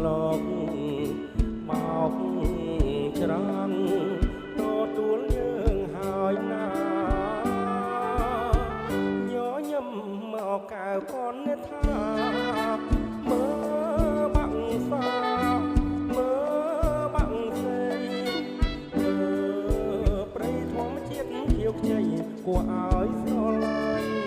លោកមកច្រាំងទទួលយើងហើយណាញញឹមមកកៅកនថាមើបាក់សាមើបាក់សេមើព្រៃធម្មជាតិខៀវខ្ចីគួរឲ្យស្រឡាញ់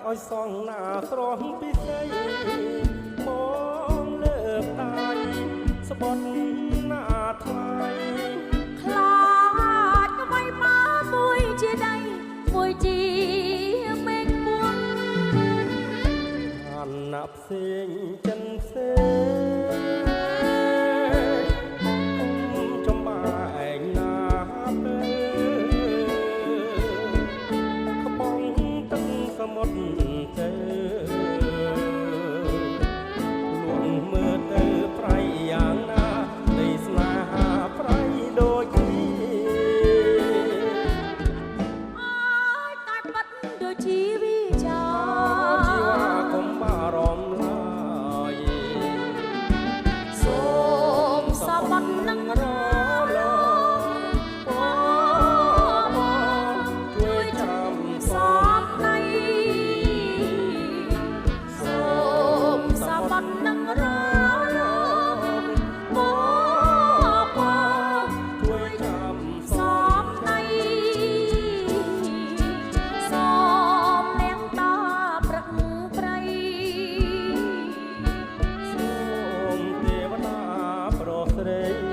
ឲ្យសងណាស្រស់ពិសេសមកលើកដៃស្បត់ណាថ្លៃខ្លាចក្បៃមកមួយជាដៃមួយជាមេឃពួងអានៈផ្សេងចិនផ្សេងចំបាឯងណាក្បងទឹកសមុទ្រទៅលួងមើលទៅប្រៃយ៉ាងណានៃស្នេហាប្រៃដូចគ្នាអើយតែបាត់ដូចជីវិតចាជីវ៉ាកុំបារម្ភឡើយសូមសប្បុរសនឹងរលស្រី